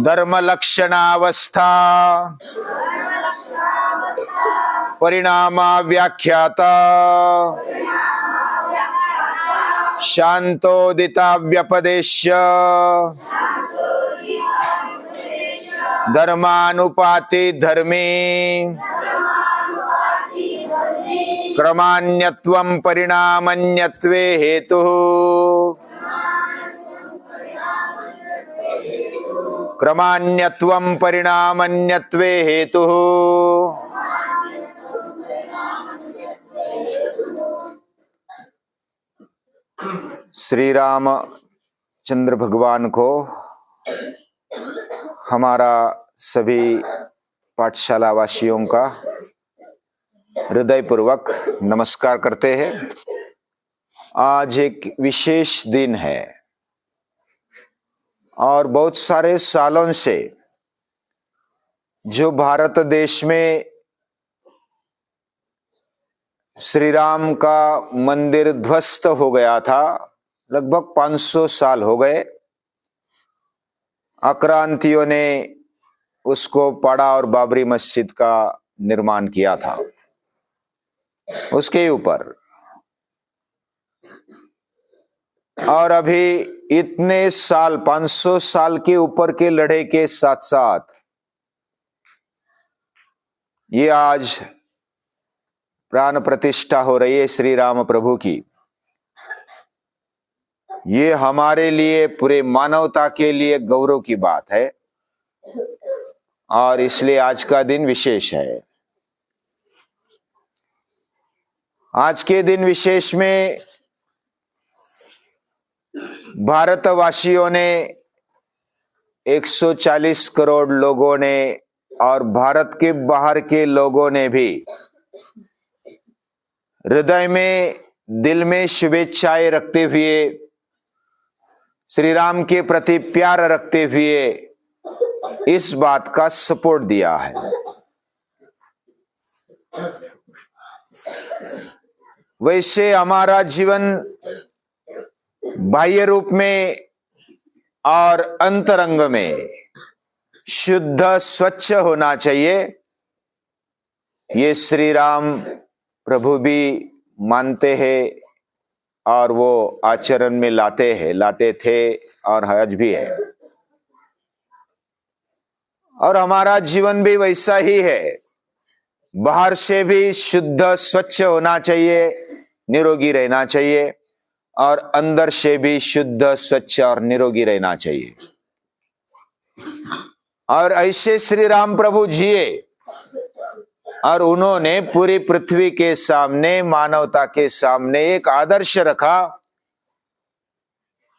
धर्म लक्षणावस्था परिणामा व्याख्याता शांतोदिता व्यपदेश्य धर्मानुपाति धर्मी क्रमान्यत्वं परिणामन्यत्वे हेतुः क्रमान्यत्वं परिणामन्यत्वे हेतुः। श्री रामचंद्र भगवान को हमारा सभी पाठशाला वासियों का हृदयपूर्वक नमस्कार करते हैं। आज एक विशेष दिन है और बहुत सारे सालों से जो भारत देश में श्री राम का मंदिर ध्वस्त हो गया था, लगभग 500 साल हो गए। आक्रांतियों ने उसको पाड़ा और बाबरी मस्जिद का निर्माण किया था उसके ऊपर। और अभी इतने साल 500 साल के ऊपर के लड़ाई के साथ साथ ये आज प्राण प्रतिष्ठा हो रही है श्री राम प्रभु की। ये हमारे लिए, पूरे मानवता के लिए गौरव की बात है और इसलिए आज का दिन विशेष है। आज के दिन विशेष में भारतवासियों ने 140 करोड़ लोगों ने और भारत के बाहर के लोगों ने भी हृदय में, दिल में शुभेच्छाएं रखते हुए, श्री राम के प्रति प्यार रखते हुए इस बात का सपोर्ट दिया है। वैसे हमारा जीवन बाह्य रूप में और अंतरंग में शुद्ध स्वच्छ होना चाहिए। ये श्री राम प्रभु भी मानते हैं और वो आचरण में लाते थे और आज भी है। और हमारा जीवन भी वैसा ही है, बाहर से भी शुद्ध स्वच्छ होना चाहिए, निरोगी रहना चाहिए और अंदर से भी शुद्ध स्वच्छ और निरोगी रहना चाहिए। और ऐसे श्री राम प्रभु जिए और उन्होंने पूरी पृथ्वी के सामने, मानवता के सामने एक आदर्श रखा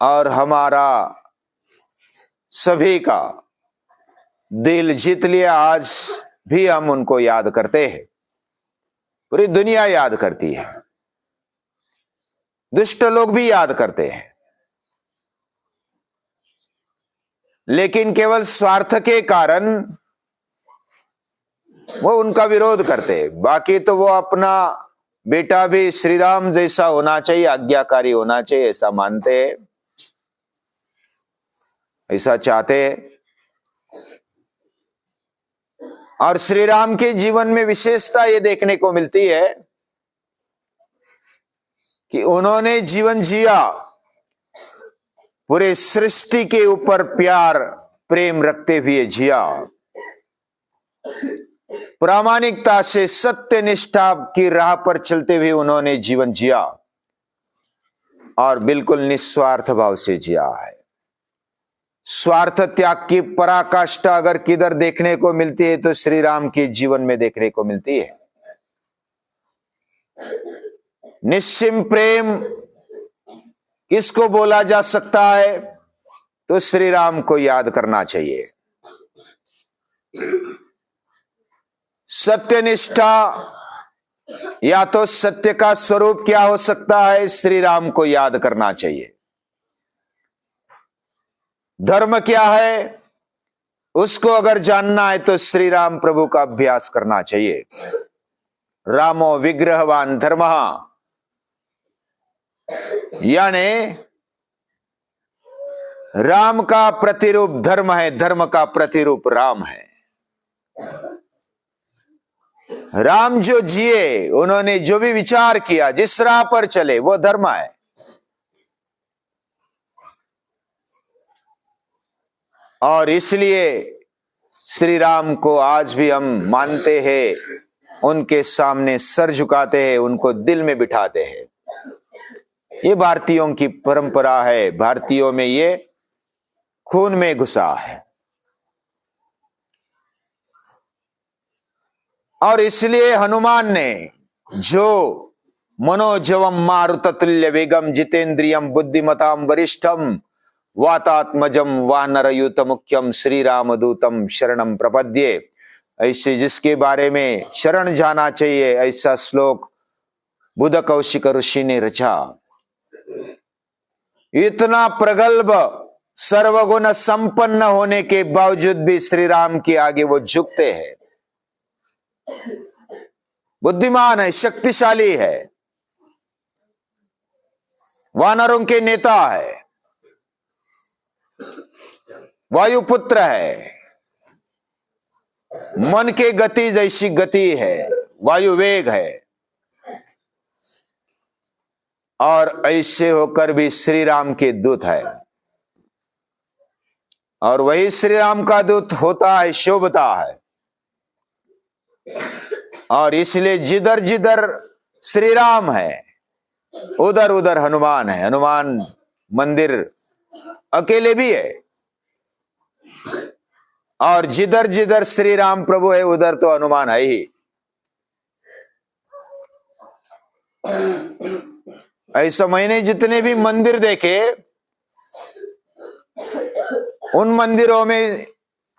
और हमारा सभी का दिल जीत लिया। आज भी हम उनको याद करते हैं, पूरी दुनिया याद करती है, दुष्ट लोग भी याद करते हैं, लेकिन केवल स्वार्थ के कारण वो उनका विरोध करते हैं। बाकी तो वो अपना बेटा भी श्री राम जैसा होना चाहिए, आज्ञाकारी होना चाहिए, ऐसा मानते हैं, ऐसा चाहते हैं। और श्री राम के जीवन में विशेषता ये देखने को मिलती है कि उन्होंने जीवन जिया, पूरे सृष्टि के ऊपर प्यार प्रेम रखते हुए जिया, प्रामाणिकता से सत्य निष्ठा की राह पर चलते हुए उन्होंने जीवन जिया और बिल्कुल निस्वार्थ भाव से जिया है। स्वार्थ त्याग की पराकाष्ठा अगर किधर देखने को मिलती है तो श्री राम के जीवन में देखने को मिलती है। निस्सीम प्रेम किसको बोला जा सकता है तो श्री राम को याद करना चाहिए। सत्यनिष्ठा या तो सत्य का स्वरूप क्या हो सकता है, श्री राम को याद करना चाहिए। धर्म क्या है उसको अगर जानना है तो श्री राम प्रभु का अभ्यास करना चाहिए। रामो विग्रहवान धर्मः, यानी राम का प्रतिरूप धर्म है, धर्म का प्रतिरूप राम है। राम जो जिए, उन्होंने जो भी विचार किया, जिस राह पर चले, वो धर्म है। और इसलिए श्री राम को आज भी हम मानते हैं, उनके सामने सर झुकाते हैं, उनको दिल में बिठाते हैं। ये भारतीयों की परंपरा है, भारतीयों में ये खून में घुसा है। और इसलिए हनुमान ने जो मनोजवम मारुततुल्य वेगम जितेंद्रियम बुद्धिमताम वरिष्ठम वातात्मजम वानरयूत मुख्यम श्री राम दूतम शरणम प्रपद्ये, ऐसे जिसके बारे में शरण जाना चाहिए, ऐसा श्लोक बुध कौशिक ऋषि ने रचा। इतना प्रगल्भ सर्वगुण संपन्न होने के बावजूद भी श्री राम के आगे वो झुकते हैं। बुद्धिमान है, शक्तिशाली है, वानरों के नेता है, वायुपुत्र है, मन के गति जैसी गति है, वायु वेग है, और ऐसे होकर भी श्री राम के दूत है। और वही श्री राम का दूत होता है, शोभता है। और इसलिए जिधर जिधर श्री राम है, उधर उधर हनुमान है। हनुमान मंदिर अकेले भी है, और जिधर जिधर श्री राम प्रभु है, उधर तो हनुमान है ही। ऐसा मैंने जितने भी मंदिर देखे, उन मंदिरों में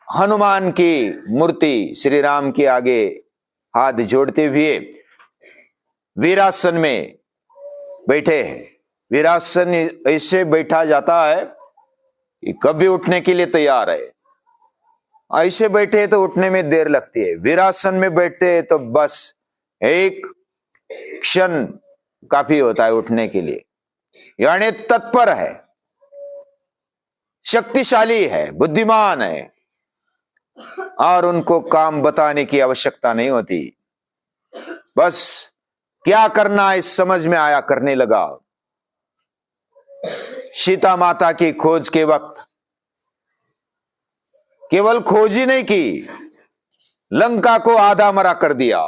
हनुमान की मूर्ति श्री राम के आगे हाथ जोड़ते हुए वीरासन में बैठे हैं। वीरासन ऐसे बैठा जाता है कि कभी उठने के लिए तैयार है। ऐसे बैठे तो उठने में देर लगती है, वीरासन में बैठते तो बस एक क्षण काफी होता है उठने के लिए। यानी तत्पर है, शक्तिशाली है, बुद्धिमान है, और उनको काम बताने की आवश्यकता नहीं होती। बस क्या करना है समझ में आया, करने लगा। सीता माता की खोज के वक्त केवल खोज ही नहीं की, लंका को आधा मरा कर दिया,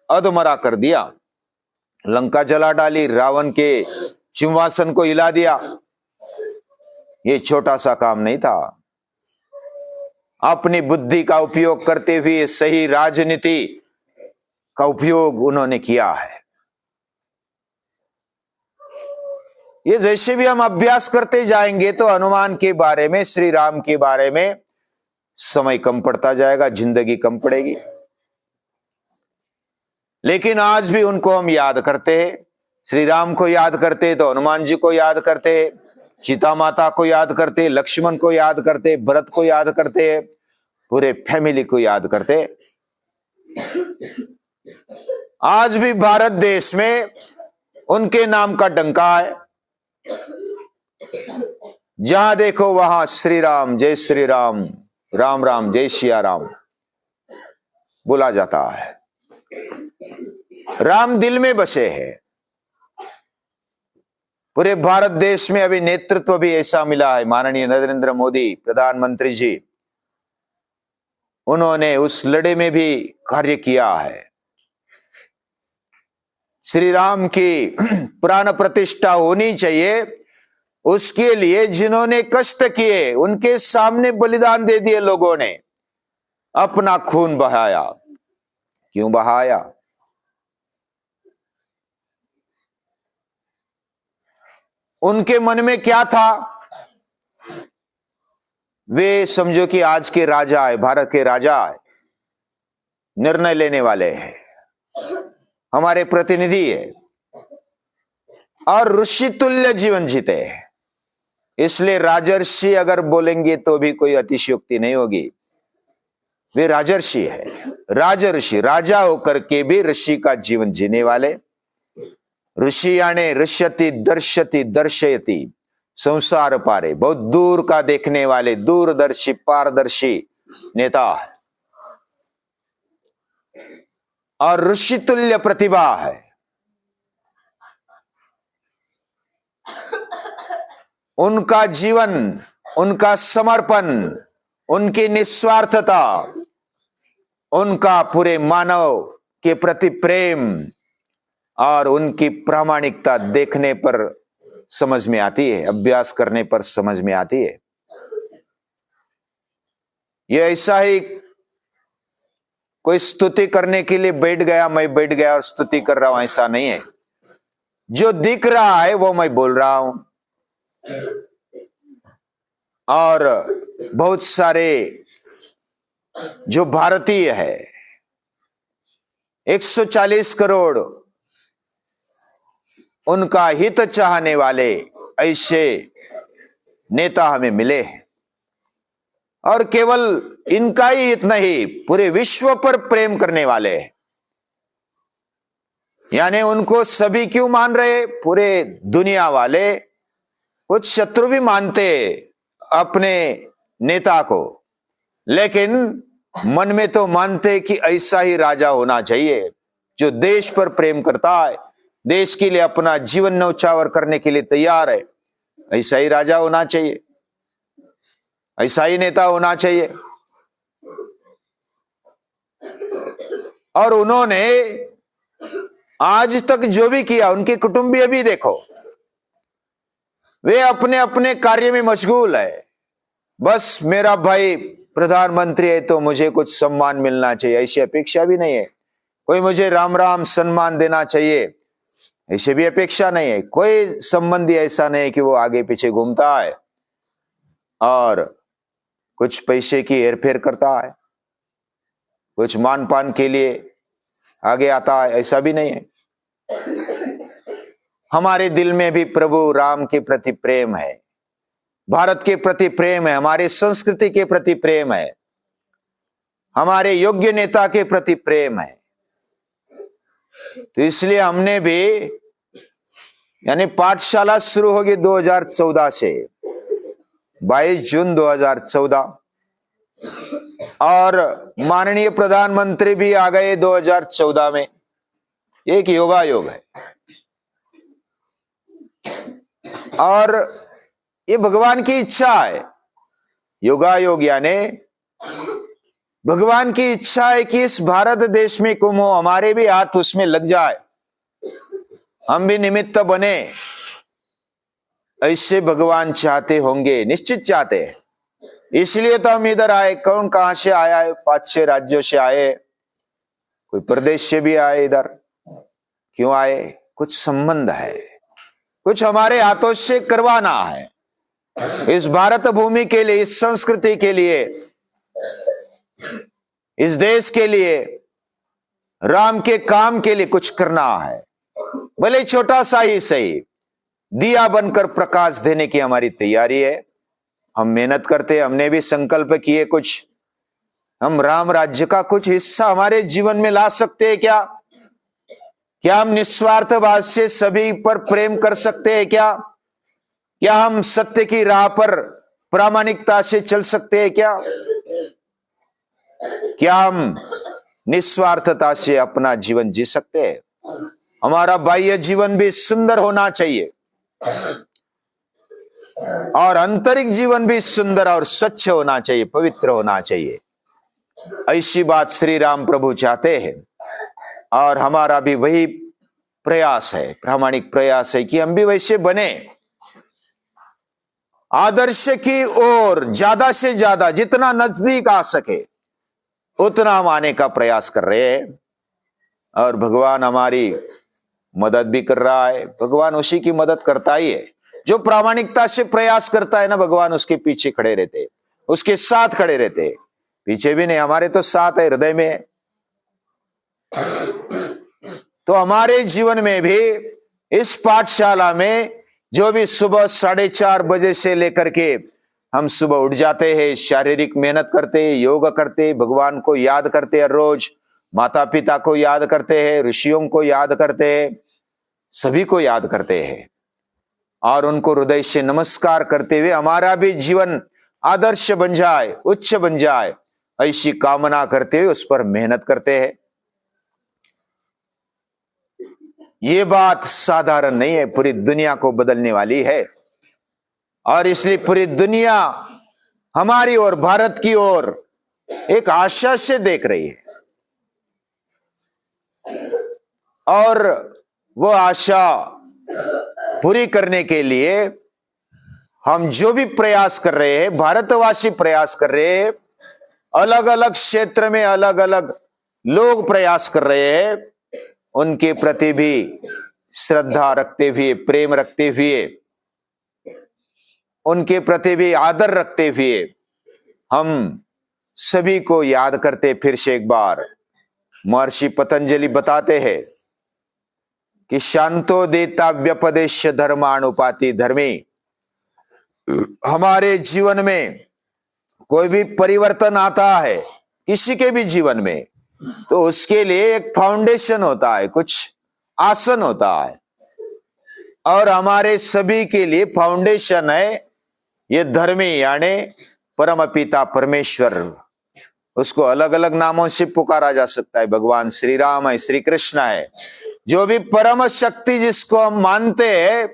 अधमरा कर दिया। लंका जला डाली, रावण के सिंहासन को हिला दिया। ये छोटा सा काम नहीं था। अपनी बुद्धि का उपयोग करते हुए सही राजनीति का उपयोग उन्होंने किया है। ये जैसे भी हम अभ्यास करते जाएंगे तो हनुमान के बारे में, श्री राम के बारे में समय कम पड़ता जाएगा, जिंदगी कम पड़ेगी। लेकिन आज भी उनको हम याद करते हैं। श्री राम को याद करते तो हनुमान जी को याद करते, सीता माता को याद करते, लक्ष्मण को याद करते, भरत को याद करते, पूरे फैमिली को याद करते। आज भी भारत देश में उनके नाम का डंका है। जहां देखो वहां श्री राम, जय श्री राम, राम राम, जय सिया राम बोला जाता है। राम दिल में बसे हैं। पूरे भारत देश में अभी नेतृत्व भी ऐसा मिला है। माननीय नरेंद्र मोदी प्रधानमंत्री जी, उन्होंने उस लड़े में भी कार्य किया है। श्री राम की प्राण प्रतिष्ठा होनी चाहिए, उसके लिए जिन्होंने कष्ट किए, उनके सामने बलिदान दे दिए लोगों ने, अपना खून बहाया। क्यों बहाया? उनके मन में क्या था? वे समझो कि आज के राजा है, भारत के राजा है, निर्णय लेने वाले हैं, हमारे प्रतिनिधि है, और ऋषि तुल्य जीवन जीते हैं। इसलिए राजर्षि अगर बोलेंगे तो भी कोई अतिशयोक्ति नहीं होगी। वे राजर्षि है, राजर्षि, राजा होकर के भी ऋषि का जीवन जीने वाले। ऋषि यानी ऋष्यति, दर्शति, दर्शयति, संसार पारे, बहुत दूर का देखने वाले, दूरदर्शी, पारदर्शी नेता है और ऋषितुल्य प्रतिभा है। उनका जीवन, उनका समर्पण, उनकी निस्वार्थता, उनका पूरे मानव के प्रति प्रेम और उनकी प्रामाणिकता देखने पर समझ में आती है, अभ्यास करने पर समझ में आती है। ये ऐसा ही कोई स्तुति करने के लिए बैठ गया, मैं बैठ गया और स्तुति कर रहा हूं, ऐसा नहीं है। जो दिख रहा है वो मैं बोल रहा हूं। और बहुत सारे जो भारतीय है, 140 करोड़ उनका हित चाहने वाले ऐसे नेता हमें मिले हैं। और केवल इनका ही हित नहीं, पूरे विश्व पर प्रेम करने वाले हैं। यानी उनको सभी क्यों मान रहे? पूरे दुनिया वाले, कुछ शत्रु भी मानते अपने नेता को, लेकिन मन में तो मानते कि ऐसा ही राजा होना चाहिए जो देश पर प्रेम करता है, देश के लिए अपना जीवन न्यौछावर करने के लिए तैयार है। ऐसा ही राजा होना चाहिए, ऐसा ही नेता होना चाहिए। और उन्होंने आज तक जो भी किया, उनके कुटुंबीय भी देखो, वे अपने अपने कार्य में मशगूल है। बस मेरा भाई प्रधानमंत्री है तो मुझे कुछ सम्मान मिलना चाहिए, ऐसी अपेक्षा भी नहीं है। कोई मुझे राम राम सम्मान देना चाहिए, ऐसे भी अपेक्षा नहीं है। कोई संबंधी ऐसा नहीं है कि वो आगे पीछे घूमता है और कुछ पैसे की हेरफेर करता है, कुछ मान पान के लिए आगे आता है, ऐसा भी नहीं है। हमारे दिल में भी प्रभु राम के प्रति प्रेम है, भारत के प्रति प्रेम है, हमारे संस्कृति के प्रति प्रेम है, हमारे योग्य नेता के प्रति प्रेम है। तो इसलिए हमने भी, यानी पाठशाला शुरू होगी 2014 से, 22 जून 2014, और माननीय प्रधानमंत्री भी आ गए 2014 में। एक योगायोग है और ये भगवान की इच्छा है। योगायोग यानी भगवान की इच्छा है कि इस भारत देश में कुंभ हो, हमारे भी हाथ उसमें लग जाए, हम भी निमित्त बने। ऐसे भगवान चाहते होंगे, निश्चित चाहते हैं। इसलिए तो हम इधर आए। कौन कहां से आया है? 5-6 राज्यों से आए, कोई प्रदेश से भी आए। इधर क्यों आए? कुछ संबंध है, कुछ हमारे हाथों से करवाना है। इस भारत भूमि के लिए, इस संस्कृति के लिए, इस देश के लिए, राम के काम के लिए कुछ करना है। भले छोटा सा ही सही, दिया बनकर प्रकाश देने की हमारी तैयारी है। हम मेहनत करते हैं, हमने भी संकल्प किए कुछ, हम राम राज्य का कुछ हिस्सा हमारे जीवन में ला सकते हैं क्या? क्या हम निस्वार्थ भाव से सभी पर प्रेम कर सकते हैं क्या? क्या हम सत्य की राह पर प्रामाणिकता से चल सकते हैं क्या? क्या हम निस्वार्थता से अपना जीवन जी सकते हैं? हमारा बाह्य जीवन भी सुंदर होना चाहिए और आंतरिक जीवन भी सुंदर और स्वच्छ होना चाहिए, पवित्र होना चाहिए। ऐसी बात श्री राम प्रभु चाहते हैं और हमारा भी वही प्रयास है, प्रामाणिक प्रयास है कि हम भी वैसे बने। आदर्श की ओर ज्यादा से ज्यादा जितना नजदीक आ सके उतना हम आने का प्रयास कर रहे हैं और भगवान हमारी मदद भी कर रहा है। भगवान उसी की मदद करता ही है जो प्रामाणिकता से प्रयास करता है ना। भगवान उसके पीछे खड़े रहते, उसके साथ खड़े रहते, पीछे भी नहीं, हमारे तो साथ है, हृदय में है। तो हमारे जीवन में भी इस पाठशाला में जो भी सुबह 4:30 बजे से लेकर के हम सुबह उठ जाते हैं, शारीरिक मेहनत करते, योग करते, भगवान को याद करते, हर रोज माता पिता को याद करते हैं, ऋषियों को याद करते हैं, सभी को याद करते हैं और उनको हृदय से नमस्कार करते हुए हमारा भी जीवन आदर्श बन जाए, उच्च बन जाए, ऐसी कामना करते हुए उस पर मेहनत करते हैं। ये बात साधारण नहीं है, पूरी दुनिया को बदलने वाली है। और इसलिए पूरी दुनिया हमारी ओर, भारत की ओर एक आशा से देख रही है। और वो आशा पूरी करने के लिए हम जो भी प्रयास कर रहे हैं, भारतवासी प्रयास कर रहे हैं, अलग अलग क्षेत्र में अलग अलग लोग प्रयास कर रहे हैं, उनके प्रति भी श्रद्धा रखते हुए, प्रेम रखते हुए, उनके प्रति भी आदर रखते हुए हम सभी को याद करते फिर से एक बार, महर्षि पतंजलि बताते हैं कि शांतो देता व्यपदेश धर्मानुपाति धर्मी। हमारे जीवन में कोई भी परिवर्तन आता है, किसी के भी जीवन में, तो उसके लिए एक फाउंडेशन होता है, कुछ आसन होता है। और हमारे सभी के लिए फाउंडेशन है ये धर्मी, यानी परम पिता परमेश्वर। उसको अलग अलग नामों से पुकारा जा सकता है, भगवान श्री राम है, श्री कृष्ण है। जो भी परम शक्ति जिसको हम मानते हैं,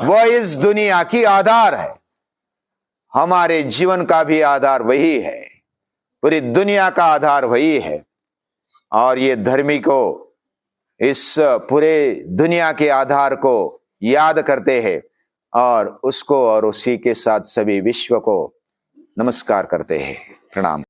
वह इस दुनिया की आधार है। हमारे जीवन का भी आधार वही है, पूरी दुनिया का आधार वही है। और ये धर्मी को इस पूरे दुनिया के आधार को याद करते हैं और उसको और उसी के साथ सभी विश्व को नमस्कार करते हैं। प्रणाम।